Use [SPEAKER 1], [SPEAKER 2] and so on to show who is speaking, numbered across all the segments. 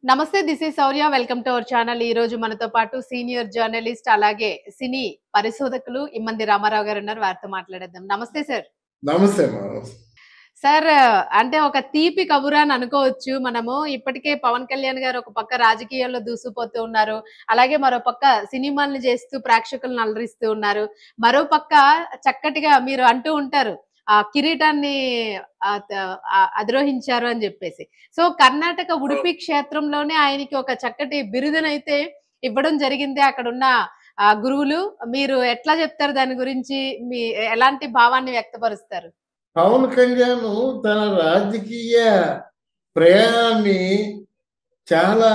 [SPEAKER 1] నమస్తే. This is Shaurya. Welcome to our channel. ఈరోజు మనతో పాటు సీనియర్ జర్నలిస్ట్ అలాగే సినీ పరిశోధకులు ఇమ్మంది రామారావు గారున్నారు. వారితో మాట్లాడేద్దాం. నమస్తే సార్.
[SPEAKER 2] నమస్తే.
[SPEAKER 1] సార్, అంటే ఒక తీపి కబురు అని అనుకోవచ్చు మనము. ఇప్పటికే పవన్ కళ్యాణ్ గారు ఒక పక్క రాజకీయాల్లో దూసుకుపోతూ ఉన్నారు. అలాగే మరో పక్క సినిమాల్ని చేస్తూ ప్రేక్షకులను అలరిస్తూ ఉన్నారు. మరో పక్క చక్కటిగా మీరు అంటూ ఉంటారు, ఆ కిరీటాన్ని అధిరోహించారు అని చెప్పేసి. సో కర్ణాటక ఉడిపి క్షేత్రంలోనే ఆయనకి ఒక చక్కటి బిరుదునైతే ఇవ్వడం జరిగింది అక్కడున్న గురువులు. మీరు ఎట్లా చెప్తారు దాని గురించి? మీ ఎలాంటి భావాన్ని వ్యక్తపరుస్తారు?
[SPEAKER 2] పవన్ కళ్యాణ్ తన రాజకీయ ప్రయాణాన్ని చాలా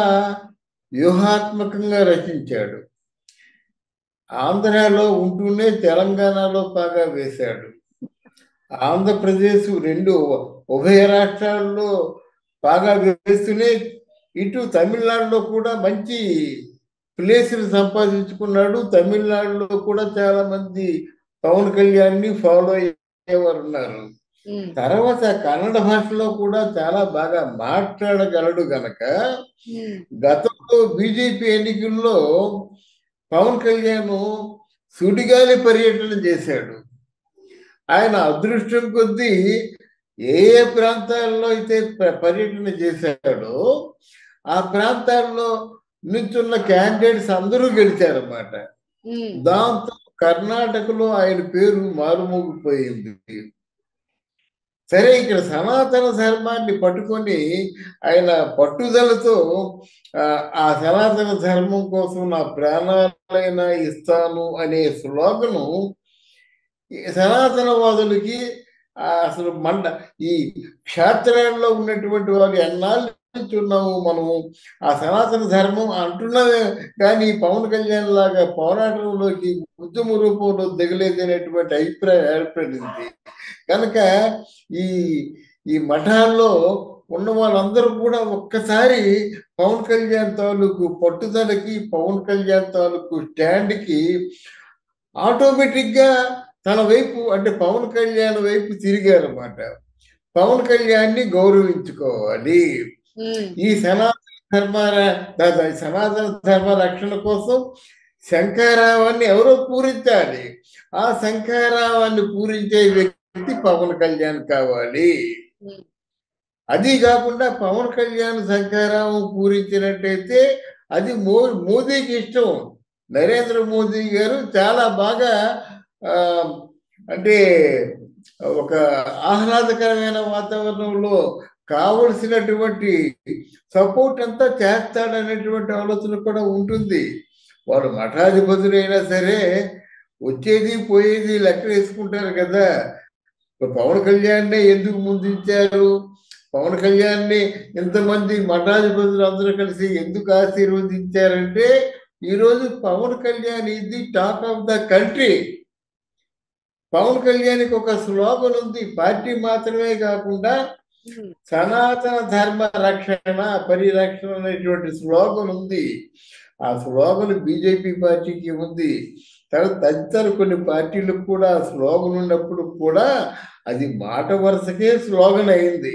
[SPEAKER 2] వ్యూహాత్మకంగా రచించాడు. ఆంధ్రాలో ఉంటూనే తెలంగాణలో బాగా వేశాడు. ఆంధ్రప్రదేశ్ రెండు ఉభయ రాష్ట్రాల్లో బాగా వేస్తూనే ఇటు తమిళనాడులో కూడా మంచి ప్లేసులు సంపాదించుకున్నాడు. తమిళనాడులో కూడా చాలా మంది పవన్ కళ్యాణ్ని ఫాలో అయ్యేవారు ఉన్నారు. తర్వాత కన్నడ భాషలో కూడా చాలా బాగా మాట్లాడగలడు గనక గతంలో బీజేపీ ఎన్నికల్లో పవన్ కళ్యాణ్ సుడిగాలి పర్యటన చేశాడు. ఆయన అదృష్టం కొద్దీ ఏ ఏ ప్రాంతాల్లో అయితే పర్యటన చేశాడో ఆ ప్రాంతాల్లో నిల్చున్న క్యాండిడేట్స్ అందరూ గెలిచారన్నమాట. దాంతో కర్ణాటకలో ఆయన పేరు మారుమోగిపోయింది. సరే, ఇక్కడ సనాతన ధర్మాన్ని పట్టుకొని ఆయన పట్టుదలతో ఆ సనాతన ధర్మం కోసం నా ప్రాణాలైనా ఇస్తాను అనే స్లోగను సనాతనవాదులకి అసలు ఈ క్షేత్రాల్లో ఉన్నటువంటి వారు ఎన్నాళ్ళు ఉన్నాము మనము ఆ సనాతన ధర్మం అంటున్నదే కానీ పవన్ కళ్యాణ్ లాగా పోరాటంలోకి ఉద్యమ రూపంలో దిగలేదు అనేటువంటి అభిప్రాయం ఏర్పడింది. కనుక ఈ మఠాల్లో ఉన్న వాళ్ళందరూ కూడా ఒక్కసారి పవన్ కళ్యాణ్ తాలూకు పట్టుదలకి, పవన్ కళ్యాణ్ తాలూకు స్టాండ్కి ఆటోమేటిక్గా తన వైపు అంటే పవన్ కళ్యాణ్ వైపు తిరిగారన్నమాట. పవన్ కళ్యాణ్ని గౌరవించుకోవాలి. ఈ సనాతన ధర్మ రక్షణ కోసం శంఖారావాన్ని ఎవరో పూరించాలి. ఆ శంఖారావాన్ని పూరించే వ్యక్తి పవన్ కళ్యాణ్ కావాలి. అది కాకుండా పవన్ కళ్యాణ్ శంఖారావం పూరించినట్టయితే అది మోదీకి ఇష్టం. నరేంద్ర మోదీ గారు చాలా బాగా అంటే ఒక ఆహ్లాదకరమైన వాతావరణంలో కావలసినటువంటి సపోర్ట్ అంతా చేస్తాడనేటువంటి ఆలోచన కూడా ఉంటుంది. వాడు మఠాధిపతులైనా సరే వచ్చేది పోయేది లెక్క వేసుకుంటారు కదా. పవన్ కళ్యాణ్నే ఎందుకు ముందుంచారు, పవన్ కళ్యాణ్ని ఇంతమంది మఠాధిపతులు అందరూ కలిసి ఎందుకు ఆశీర్వదించారంటే ఈరోజు Pawan Kalyan is the talk of the country. Pawan కళ్యాణ్కి ఒక స్లోగన్ ఉంది. పార్టీ మాత్రమే కాకుండా సనాతన ధర్మ రక్షణ పరిరక్షణ అనేటువంటి స్లోగన్ ఉంది. ఆ స్లోగన్ బీజేపీ పార్టీకి ఉంది. తర్వాత తదితర కొన్ని పార్టీలకు కూడా ఆ స్లోగన్ ఉన్నప్పుడు కూడా అది మాట వరుసకే స్లోగన్ అయింది.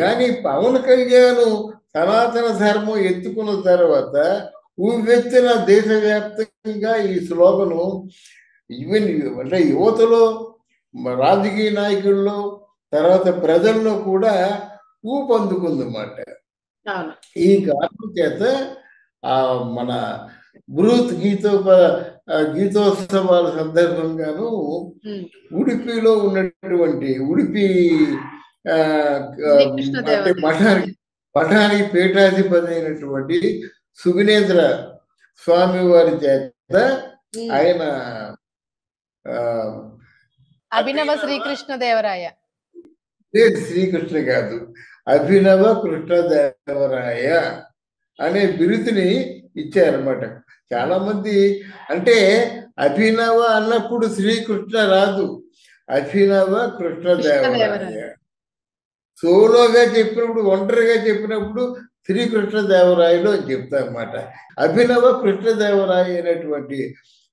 [SPEAKER 2] కానీ పవన్ కళ్యాణ్ సనాతన ధర్మం ఎత్తుకున్న తర్వాత ఊవెత్తిన దేశవ్యాప్తంగా ఈ స్లోగను ఈవెన్ అంటే యువతలో, రాజకీయ నాయకుల్లో, తర్వాత ప్రజల్లో కూడా ఊపందుకుందన్నమాట. ఈ కారణం చేత మన బృహత్ గీతోత్సవాల సందర్భంగాను ఉడిపిలో ఉన్నటువంటి ఉడిపి అంటే మఠానికి పీఠాధిపతి అయినటువంటి సుగుణేంద్ర స్వామి వారి చేత ఆయన
[SPEAKER 1] అభినవ శ్రీకృష్ణదేవరాయ
[SPEAKER 2] శ్రీకృష్ణ కాదు, అభినవ కృష్ణదేవరాయ అనే బిరుదుని ఇచ్చారన్నమాట. చాలా మంది అంటే అభినవ అన్నప్పుడు శ్రీకృష్ణ రాదు, అభినవ కృష్ణదేవరాయ. సోలోగా చెప్పినప్పుడు, ఒంటరిగా చెప్పినప్పుడు శ్రీకృష్ణదేవరాయలు అని చెప్తారన్నమాట. అభినవ కృష్ణదేవరాయ అనేటువంటి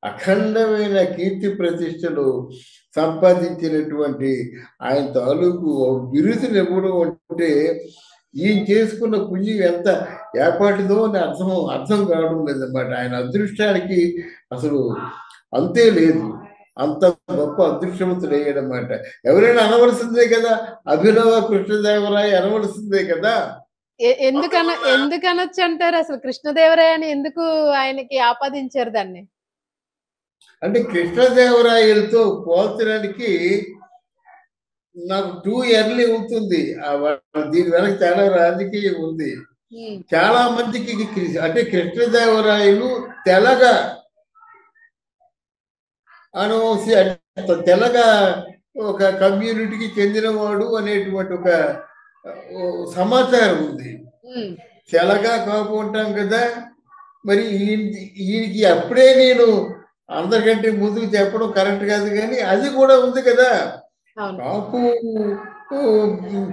[SPEAKER 2] అఖండమైన కీర్తి ప్రతిష్టలు సంపాదించినటువంటి ఆయన తాలూకు బిరుదుని ఇవ్వడం అంటే ఈయన చేసుకున్న పుణ్యం ఎంత ఏపాటిదో అని అర్థం కావడం లేదన్నమాట. ఆయన అదృష్టానికి అసలు అంతే లేదు. అంత గొప్ప అదృష్టవంతుడు అయ్యాడనమాట. ఎవరైనా అనవలసిందే కదా, అభినవ కృష్ణదేవరాయ అనవలసిందే కదా.
[SPEAKER 1] ఎందుకనొచ్చు అంటారు? అసలు కృష్ణదేవరాయని ఎందుకు ఆయనకి ఆపాదించారు దాన్ని?
[SPEAKER 2] అంటే కృష్ణదేవరాయలతో పోల్చడానికి నాకు టూ ఎర్లీ అవుతుంది. దీని వెనక చాలా రాజకీయం ఉంది. చాలా మందికి అంటే కృష్ణదేవరాయలు తెలగ అనవసి, తెలగ ఒక కమ్యూనిటీకి చెందినవాడు అనేటువంటి ఒక సమాచారం ఉంది. తెలగా కాపు ఉంటాం కదా, మరి ఈయనకి అప్పుడే నేను అందరికంటే ముందుకు చెప్పడం కరెక్ట్ కాదు, కానీ అది కూడా ఉంది కదా. కాపు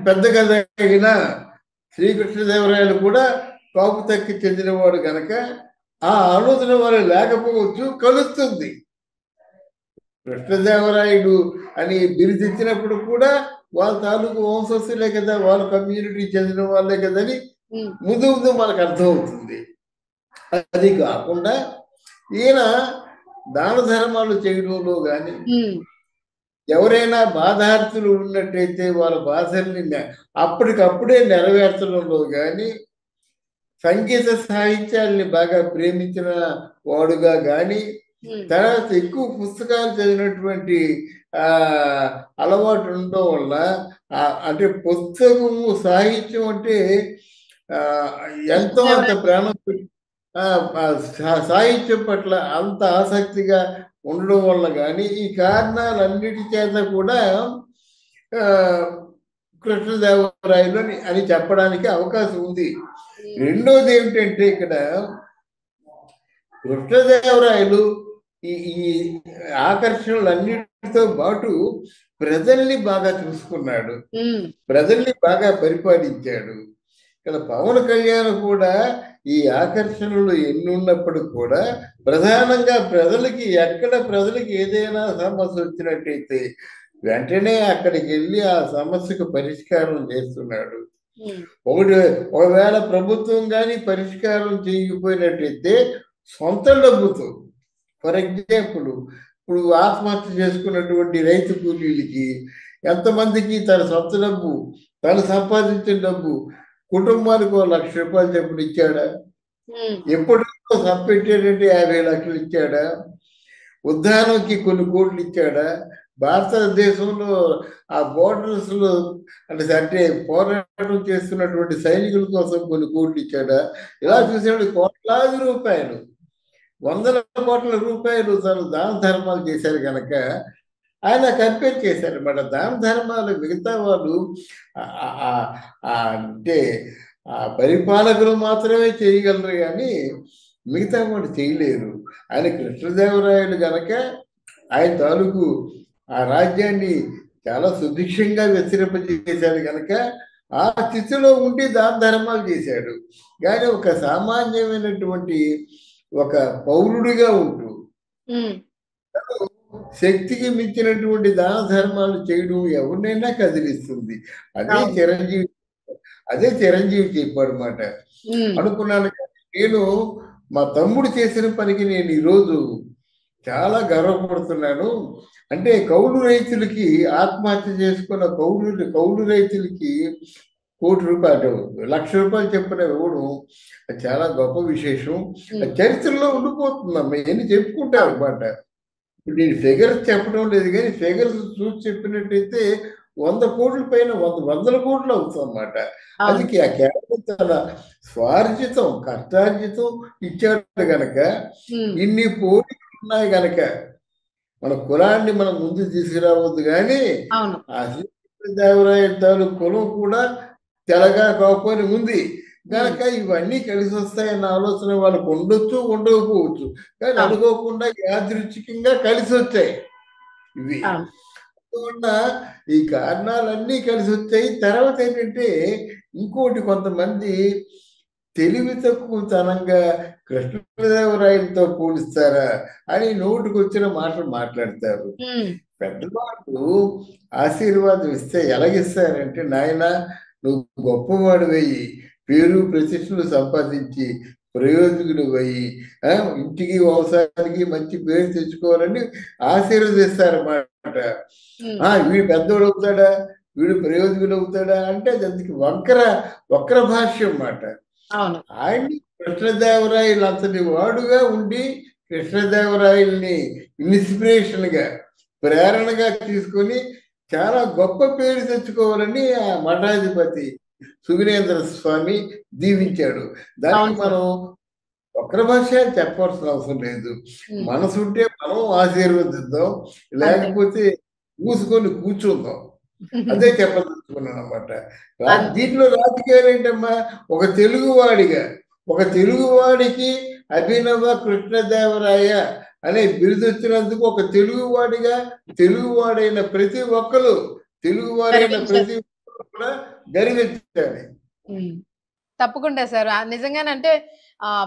[SPEAKER 2] పెద్ద కదా అయినా శ్రీకృష్ణదేవరాయలు కూడా కాపు తక్కి చెందినవాడు కనుక ఆ ఆలోచన వాళ్ళు లేకపోవచ్చు, కలుస్తుంది. కృష్ణదేవరాయుడు అని బిరుదిచ్చినప్పుడు కూడా వాళ్ళ తాలూకు వంశస్థులే కదా, వాళ్ళ కమ్యూనిటీ చెందిన వాళ్ళే కదని ముందు ముందు మనకు అర్థమవుతుంది. అది కాకుండా ఈయన దాన ధర్మాలు చేయడంలో కానీ, ఎవరైనా బాధార్థులు ఉన్నట్టయితే వాళ్ళ బాధల్ని అప్పటికప్పుడే నెరవేర్చడంలో కానీ, సంగీత సాహిత్యాల్ని బాగా ప్రేమించిన వాడుగా కానీ, తర్వాత ఎక్కువ పుస్తకాలు చదివినటువంటి అలవాటు ఉండడం వల్ల, అంటే పుస్తకము సాహిత్యం అంటే ఎంతో అంత ప్రాణం, సాహిత్యం పట్ల అంత ఆసక్తిగా ఉండడం వల్ల కానీ, ఈ కారణాలన్నిటి చేత కూడా కృష్ణదేవరాయలు అని చెప్పడానికి అవకాశం ఉంది. రెండోది ఏమిటంటే, ఇక్కడ కృష్ణదేవరాయలు ఈ ఆకర్షణలన్నిటితో పాటు ప్రజల్ని బాగా చూసుకున్నాడు, ప్రజల్ని బాగా పరిపాలించాడు. ఇక్కడ పవన్ కళ్యాణ్ కూడా ఈ ఆకర్షణలు ఎన్ని ఉన్నప్పుడు కూడా ప్రధానంగా ప్రజలకి ఏదైనా సమస్య వచ్చినట్టయితే వెంటనే అక్కడికి వెళ్ళి ఆ సమస్యకు పరిష్కారం చేస్తున్నాడు. ఒకవేళ ప్రభుత్వం కానీ పరిష్కారం చేయకపోయినట్టయితే సొంత డబ్బుతో, ఫర్ ఎగ్జాంపుల్ ఇప్పుడు ఆత్మహత్య చేసుకున్నటువంటి రైతు కూలీలకి ఎంతమందికి తన సొంత డబ్బు, తను సంపాదించిన డబ్బు కుటుంబానికి 1 లక్ష రూపాయలు చెప్పుడు ఇచ్చాడా? ఎప్పటికో సంపెట్టేటంటే 50 లక్షలు ఇచ్చాడా? ఉద్దానంకి కొన్ని కోట్లు ఇచ్చాడా? భారతదేశంలో ఆ బోర్డర్స్ లో అంటే పోరాటం చేస్తున్నటువంటి సైనికుల కోసం కొన్ని కోట్లు ఇచ్చాడా? ఇలా చూసేవాడు కోట్లాది రూపాయలు, 100ల కోట్ల రూపాయలు తను దాన ధర్మాలు చేశారు కనుక ఆయన కంపేర్ చేశారు అన్నమాట. దాన ధర్మాలు మిగతా వాళ్ళు అంటే పరిపాలకులు మాత్రమే చేయగలరు, కానీ మిగతా వాళ్ళు చేయలేరు. ఆయన కృష్ణదేవరాయలు కనుక ఆయన తాలూకు ఆ రాజ్యాన్ని చాలా సుభిక్షంగా విస్తరింపజేశాడు కనుక ఆ స్థితిలో ఉండి దాన ధర్మాలు చేశాడు. కానీ ఒక సామాన్యమైనటువంటి ఒక పౌరుడిగా ఉంటూ శక్తికి మించినటువంటి దాన ధర్మాలు చేయడం ఎవరినైనా కదిలిస్తుంది. అదే చిరంజీవి చెప్పాడు అన్నమాట. అనుకున్నాను, నేను మా తమ్ముడు చేసిన పనికి నేను ఈరోజు చాలా గర్వపడుతున్నాను. అంటే కౌలు రైతులకి, ఆత్మహత్య చేసుకున్న కౌలు రైతులకి 1 కోటి రూపాయలు, 1 లక్ష రూపాయలు చెప్పిన ఇవ్వడం చాలా గొప్ప విశేషం. చరిత్రలో ఉండిపోతుందమ్మా, ఎన్ని చెప్పుకుంటారు అన్నమాట. ఇప్పుడు నేను ఫిగర్స్ చెప్పడం లేదు, కానీ ఫిగర్స్ చూసి చెప్పినట్టయితే 100 కోట్ల పైన 100 కోట్లు అవుతుంది అన్నమాట. అది కేవలం తన స్వార్జితం, కష్టార్జితం ఇచ్చాడు గనక ఇన్ని పోటీలు ఉన్నాయి గనక మన కులాన్ని మనం ముందు తీసుకురావద్దు. కానీ ఆ శ్రీకృష్ణదేవరాయ తాలూకు కులం కూడా తెలగా కాకపోని ఉంది కనుక ఇవన్నీ కలిసి వస్తాయన్న ఆలోచన వాళ్ళకు ఉండొచ్చు, ఉండకపోవచ్చు, కానీ అనుకోకుండా యాదృచ్ఛికంగా కలిసి వచ్చాయి ఇవి. అందువల్ల ఈ కారణాలన్నీ కలిసి వచ్చాయి. తర్వాత ఏంటంటే ఇంకోటి, కొంతమంది తెలివి తక్కువతనంగా కృష్ణదేవరాయలతో పోలిస్తారా అని నోటికి వచ్చిన మాటలు మాట్లాడతారు. పెద్దవాళ్ళు ఆశీర్వాదం ఇస్తే ఎలాగిస్తారంటే, నాయన నువ్వు గొప్పవాడివయ్యి పేరు ప్రతిష్టలు సంపాదించి ప్రయోజకుడివయ్యి ఇంటికి వంశానికి మంచి పేరు తెచ్చుకోవాలని ఆశీర్వదిస్తారన్నమాట. వీడు పెద్దోడు అవుతాడా, వీడు ప్రయోజకుడు అవుతాడా అంటే దానికి వక్ర భాష్యం అన్నమాట. ఆయన్ని కృష్ణదేవరాయలు అంతటి వాడుగా ఉండి కృష్ణదేవరాయల్ని ఇన్స్పిరేషన్ గా ప్రేరణగా తీసుకొని చాలా గొప్ప పేరు తెచ్చుకోవాలని ఆ మఠాధిపతి సుగుణేంద్ర స్వామి దీవించాడు. దానికి మనం వక్ర భాష చెప్పాల్సిన అవసరం లేదు. మనసుంటే మనం ఆశీర్వదిద్దాం, లేకపోతే మూసుకొని కూర్చుందాం. అదే చెప్పదలుచుకున్నాను అనమాట. దీంట్లో రాజకీయాలు ఏంటమ్మా, ఒక తెలుగువాడికి అభినవ కృష్ణదేవరాయ అనే బిరుదు వచ్చినందుకు ఒక తెలుగువాడైన ప్రతి ఒక్కరు కూడా గర్వించాలి.
[SPEAKER 1] తప్పకుండా సార్. నిజంగానంటే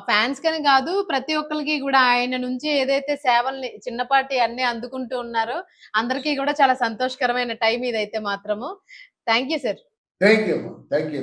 [SPEAKER 1] ఫ్యాన్స్ కని కాదు, ప్రతి ఒక్కరికి కూడా ఆయన నుంచి ఏదైతే సేవల్ని చిన్నపాటి అన్ని అందుకుంటూ ఉన్నారో అందరికీ కూడా చాలా సంతోషకరమైన టైం ఇదైతే మాత్రము. Thank you sir.
[SPEAKER 2] Thank you.